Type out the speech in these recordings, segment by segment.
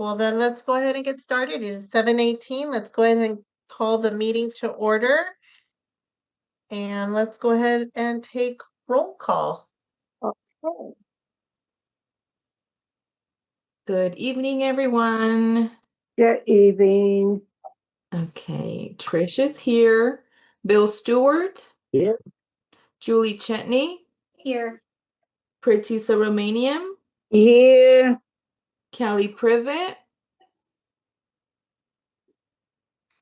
Well, then let's go ahead and get started. It is 7:18. Let's go ahead and call the meeting to order. And let's go ahead and take roll call. Okay. Good evening, everyone. Good evening. Okay, Trish is here. Bill Stewart. Here. Julie Chetney. Here. Pratisa Romanian. Here. Kelly Privet.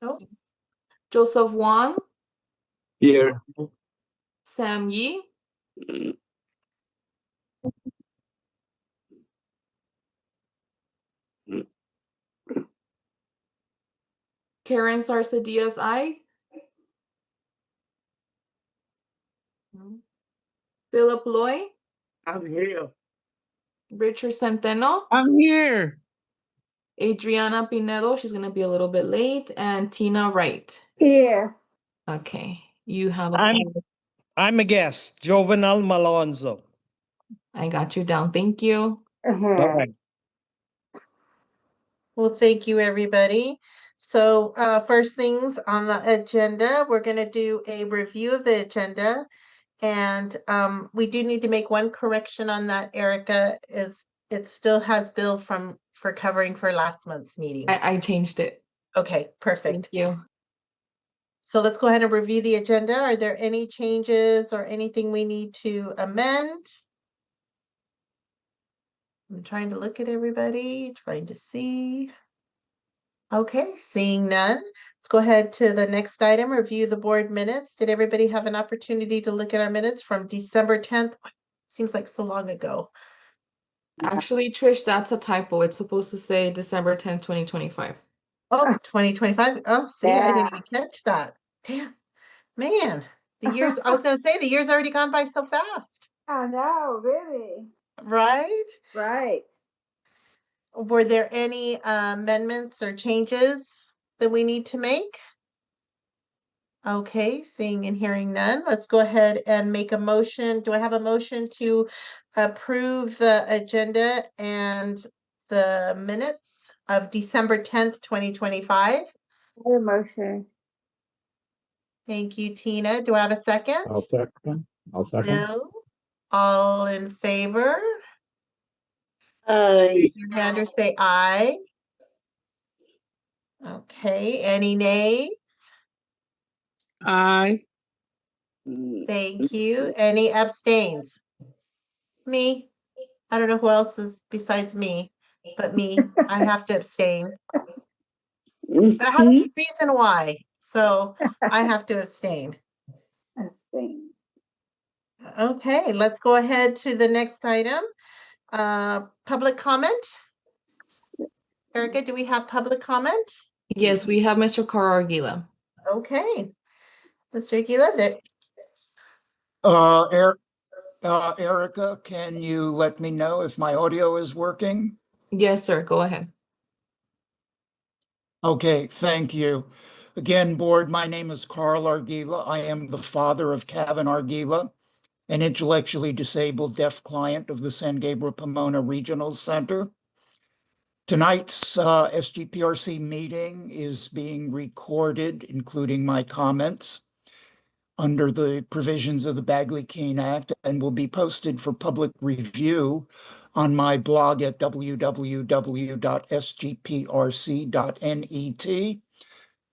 Oh. Joseph Wong. Here. Sam Yi. Karen Sarsa Diaz I. Philip Loy. I'm here. Richard Centeno. I'm here. Adriana Pinedo, she's going to be a little bit late. And Tina Wright. Here. Okay, you have a I'm a guest, Jovenal Malonzo. I got you down. Thank you. All right. Well, thank you, everybody. So first things on the agenda, we're going to do a review of the agenda. And we do need to make one correction on that, Erica, is it still has Bill for covering for last month's meeting. I changed it. Okay, perfect. Thank you. So let's go ahead and review the agenda. Are there any changes or anything we need to amend? I'm trying to look at everybody, trying to see. Okay, seeing none. Let's go ahead to the next item, review the board minutes. Did everybody have an opportunity to look at our minutes from December 10th? Seems like so long ago. Actually, Trish, that's a typo. It's supposed to say December 10th, 2025. Oh, 2025. Oh, see, I didn't Yeah. even catch that. Damn, man, the years, I was going to say the year's already gone by so fast, I know, really. right? Right. Were there any amendments or changes that we need to make? Okay, seeing and hearing none, let's go ahead and make a motion. Do I have a motion to approve the agenda and the minutes of December 10th, 2025? Good motion. Thank you, Tina. Do I have a second? I'll second. Bill, all in favor? Aye. Raise your hand or say aye. Okay, any nays? Aye. Thank you. Any abstains? Me. I don't know who else is besides me, but me. I have to abstain. But I have a reason why, so I have to abstain. Abstain. Okay, let's go ahead to the next item. Public comment. Erica, do we have public comment? Yes, we have Mr. Carl Argila. Okay. Mr. Aguila, there. Erica, can you let me know if my audio is working? Yes, sir. Go ahead. Okay, thank you. Again, board, my name is Carl Argila. I am the father of Cavan Argila, an intellectually disabled deaf client of the San Gabriel Pomona Regional Center. Tonight's SGPRC meeting is being recorded, including my comments, under the provisions of the Bagley-Keene Act, and will be posted for public review on my blog at www.sgprc.net.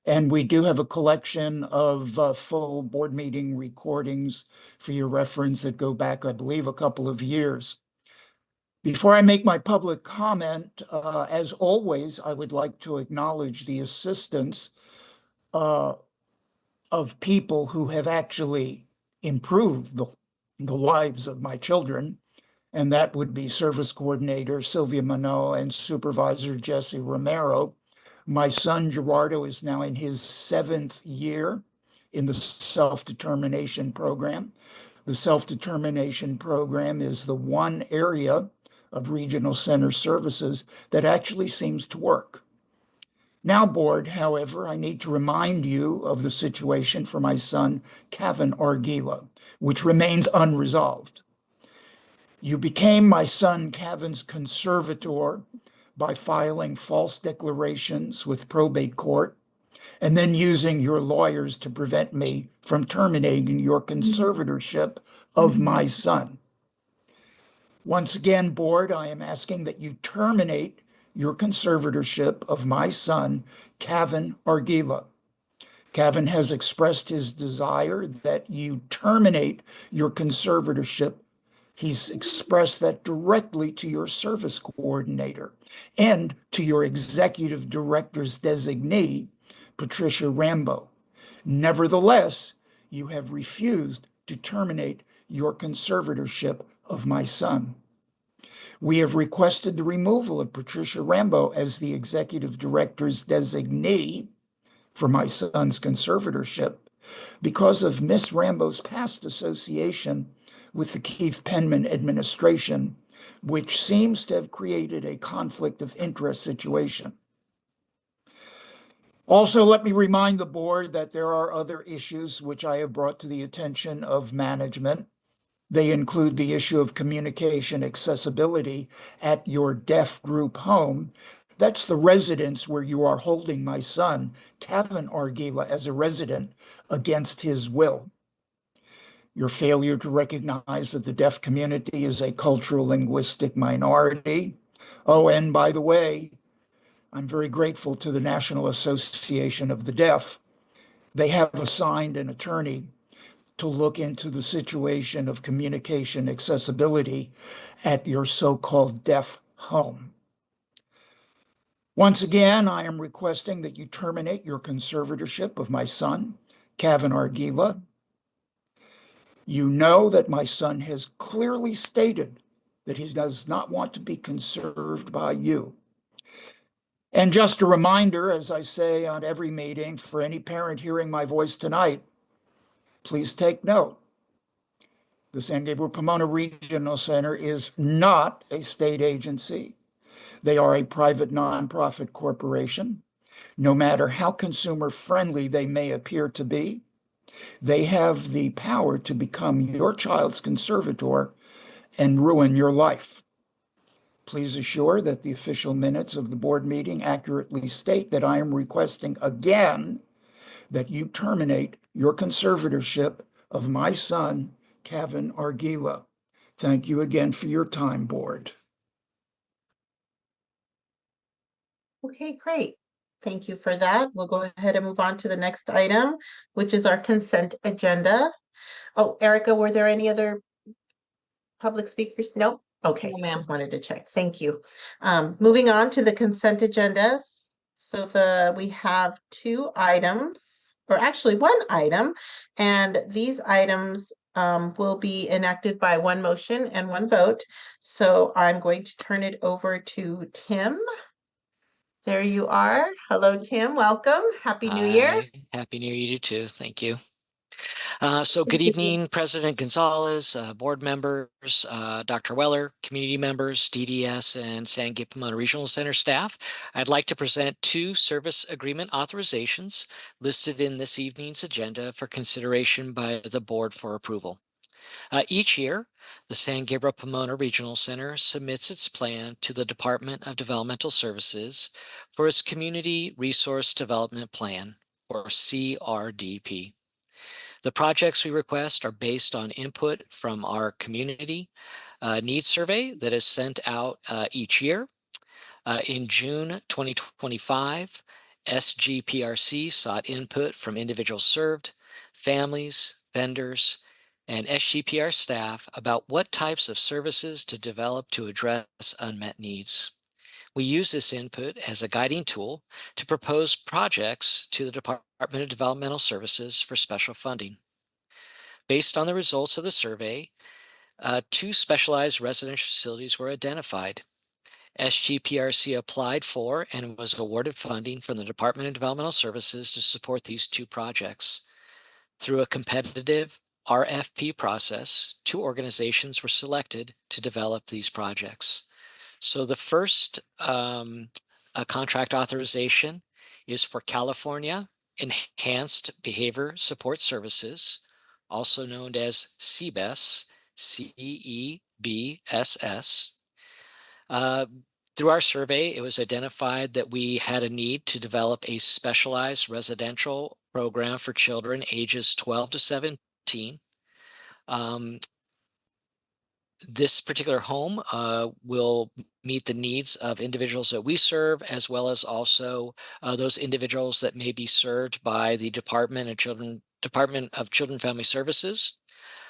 And we do have a collection of full board meeting recordings for your reference that go back, I believe, a couple of years. Before I make my public comment, as always, I would like to acknowledge the assistance of people who have actually improved the lives of my children, and that would be Service Coordinator Sylvia Manoa and Supervisor Jesse Romero. My son Gerardo is now in his 7th year in the self-determination program. The self-determination program is the one area of regional center services that actually seems to work. Now, board, however, I need to remind you of the situation for my son, Cavan Argila, which remains unresolved. You became my son Cavan's conservator by filing false declarations with probate court and then using your lawyers to prevent me from terminating your conservatorship of my son. Once again, board, I am asking that you terminate your conservatorship of my son, Cavan Argila. Cavan has expressed his desire that you terminate your conservatorship. He's expressed that directly to your service coordinator and to your executive director's designee, Patricia Rambo. Nevertheless, you have refused to terminate your conservatorship of my son. We have requested the removal of Patricia Rambo as the executive director's designee for my son's conservatorship because of Miss Rambo's past association with the Keith Penman administration, which seems to have created a conflict of interest situation. Also, let me remind the board that there are other issues which I have brought to the attention of management. They include the issue of communication accessibility at your deaf group home. That's the residence where you are holding my son, Cavan Argila, as a resident against his will. Your failure to recognize that the deaf community is a cultural linguistic minority. Oh, and by the way, I'm very grateful to the National Association of the Deaf. They have assigned an attorney to look into the situation of communication accessibility at your so-called deaf home. Once again, I am requesting that you terminate your conservatorship of my son, Cavan Argila. You know that my son has clearly stated that he does not want to be conserved by you. And just a reminder, as I say on every meeting, for any parent hearing my voice tonight, please take note. The San Gabriel Pomona Regional Center is not a state agency. They are a private nonprofit corporation. No matter how consumer-friendly they may appear to be, they have the power to become your child's conservator and ruin your life. Please assure that the official minutes of the board meeting accurately state that I am requesting again that you terminate your conservatorship of my son, Cavan Argila. Thank you again for your time, board. Okay, great. Thank you for that. We'll go ahead and move on to the next item, which is our consent agenda. Oh, Erica, were there any other public speakers? Nope. Okay, No, ma'am. just wanted to check. Thank you. Moving on to the consent agenda. So we have two items, or actually one item, and these items will be enacted by one motion and one vote. So I'm going to turn it over to Tim. There you are. Hello, Tim. Welcome. Happy New Year. Hi. Happy New Year to you too. Thank you. So good evening, President Gonzalez, board members, Dr. Weller, community members, DDS, and San Gabriel Pomona Regional Center staff. I'd like to present two service agreement authorizations listed in this evening's agenda for consideration by the board for approval. Each year, the San Gabriel Pomona Regional Center submits its plan to the Department of Developmental Services for its Community Resource Development Plan, or CRDP. The projects we request are based on input from our community needs survey that is sent out each year. In June 2025, SGPRC sought input from individuals served, families, vendors, and SGPR staff about what types of services to develop to address unmet needs. We use this input as a guiding tool to propose projects to the Department of Developmental Services for special funding. Based on the results of the survey, two specialized residential facilities were identified. SGPRC applied for and was awarded funding from the Department of Developmental Services to support these two projects. Through a competitive RFP process, two organizations were selected to develop these projects. So the first contract authorization is for California Enhanced Behavior Support Services, also known as CEBSS, CEBSS. Through our survey, it was identified that we had a need to develop a specialized residential program for children ages 12 to 17. This particular home will meet the needs of individuals that we serve, as well as also those individuals that may be served by the Department of Children Family Services.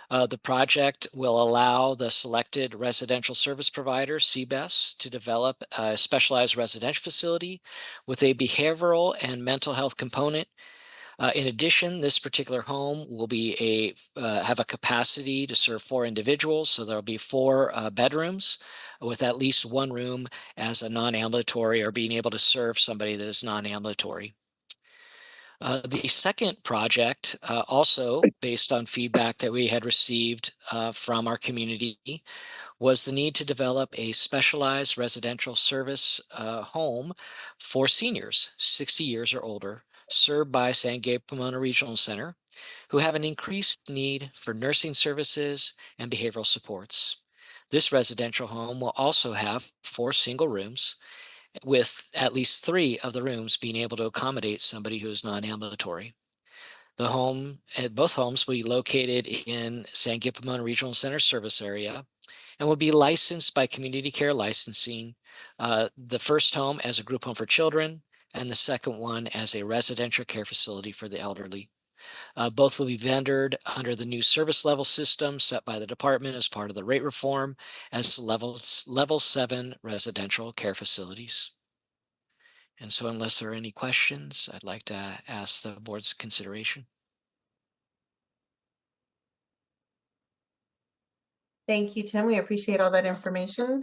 The project will allow the selected residential service provider, CBES, to develop a specialized residential facility with a behavioral and mental health component. In addition, this particular home will be have a capacity to serve 4 individuals. So there'll be 4 bedrooms with at least 1 room as a non-ambulatory, or being able to serve somebody that is non-ambulatory. The second project, also based on feedback that we had received from our community, was the need to develop a specialized residential service home for seniors 60 years or older, served by San Gabriel Pomona Regional Center, who have an increased need for nursing services and behavioral supports. This residential home will also have 4 single rooms, with at least 3 of the rooms being able to accommodate somebody who is non-ambulatory. Both homes will be located in San Gabriel Pomona Regional Center service area and will be licensed by Community Care Licensing. The first home as a group home for children, and the second one as a residential care facility for the elderly. Both will be vendored under the new service level system set by the department as part of the rate reform as level 7 residential care facilities. And so unless there are any questions, I'd like to ask the board's consideration. Thank you, Tim. We appreciate all that information.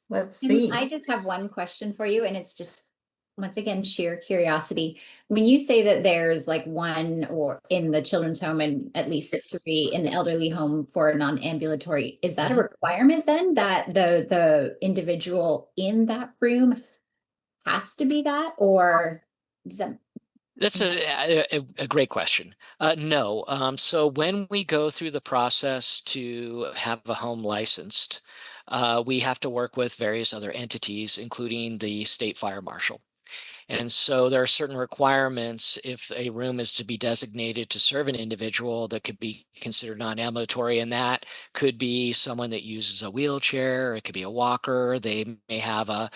Let's Tim, see. I just have one question for you, and it's just, once again, sheer curiosity. When you say that there's like 1 or in the children's home and at least 3 in the elderly home for a non-ambulatory, is that a requirement then that the individual in that room has to be that, or does that? That's a great question. No. So when we go through the process to have a home licensed, we have to work with various other entities, including the state fire marshal. And so there are certain requirements if a room is to be designated to serve an individual that could be considered non-ambulatory, and that could be someone that uses a wheelchair, it could be a walker, they may have a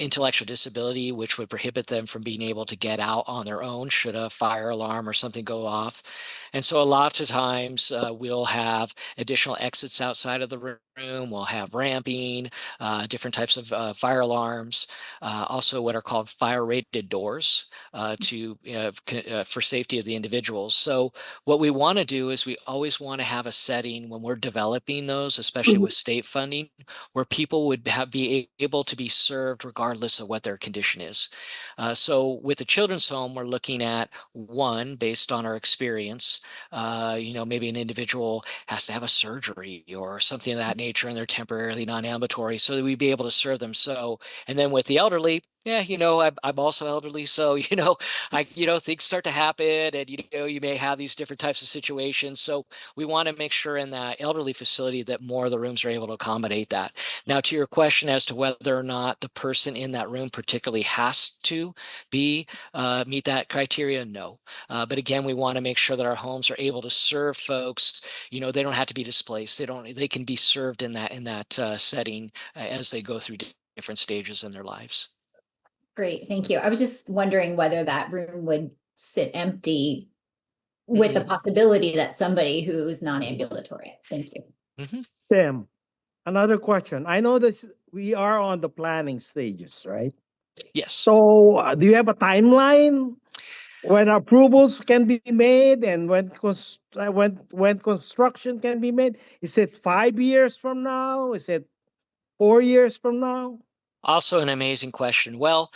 intellectual disability which would prohibit them from being able to get out on their own should a fire alarm or something go off. And so a lot of times we'll have additional exits outside of the room, we'll have ramping, different types of fire alarms, also what are called fire rated doors for safety of the individuals. So what we want to do is we always want to have a setting when we're developing those, especially with state funding, where people would be able to be served regardless of what their condition is. So with the children's home, we're looking at 1, based on our experience, maybe an individual has to have a surgery or something of that nature and they're temporarily non-ambulatory, so that we'd be able to serve them. So, and then with the elderly, yeah, I'm also elderly, so things start to happen, and you may have these different types of situations. So we want to make sure in that elderly facility that more of the rooms are able to accommodate that. Now, to your question as to whether or not the person in that room particularly has to meet that criteria, no. But again, we want to make sure that our homes are able to serve folks. They don't have to be displaced. They can be served in that setting as they go through different stages in their lives. Great, thank you. I was just wondering whether that room would sit empty with the possibility that somebody who's non-ambulatory. Thank you. Tim, another question. I know we are on the planning stages, right? Yes. So do you have a timeline when approvals can be made and when construction can be made? Is it 5 years from now? Is it 4 years from now? Also an amazing question. Well,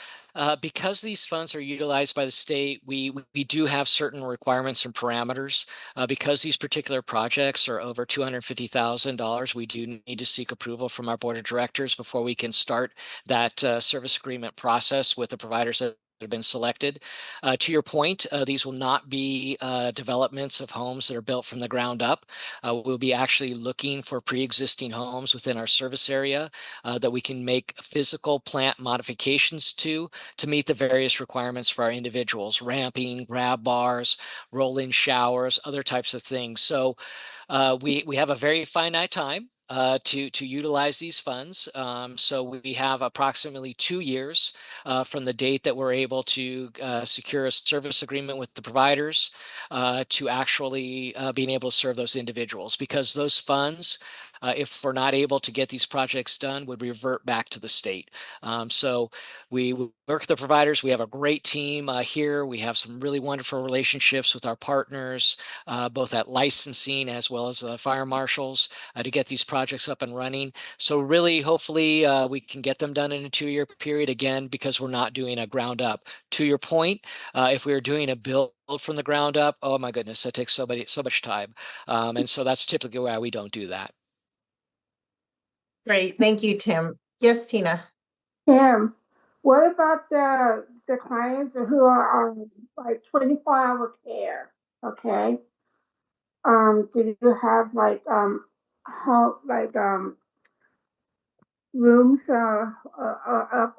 because these funds are utilized by the state, we do have certain requirements and parameters. Because these particular projects are over $250,000, we do need to seek approval from our board of directors before we can start that service agreement process with the providers that have been selected. To your point, these will not be developments of homes that are built from the ground up. We'll be actually looking for pre-existing homes within our service area that we can make physical plant modifications to meet the various requirements for our individuals: ramping, grab bars, rolling showers, other types of things. So we have a very finite time to utilize these funds. So we have approximately 2 years from the date that we're able to secure a service agreement with the providers to actually being able to serve those individuals, because those funds, if we're not able to get these projects done, would revert back to the state. So we work with the providers. We have a great team here. We have some really wonderful relationships with our partners, both at licensing as well as fire marshals, to get these projects up and running. So really, hopefully, we can get them done in a 2-year period, again, because we're not doing a ground up. To your point, if we were doing a build from the ground up, oh my goodness, that takes so much time. And so that's typically why we don't do that. Great, thank you, Tim. Yes, Tina. Tim, what about the clients who are on like 24-hour care? Okay. Do you have like how rooms up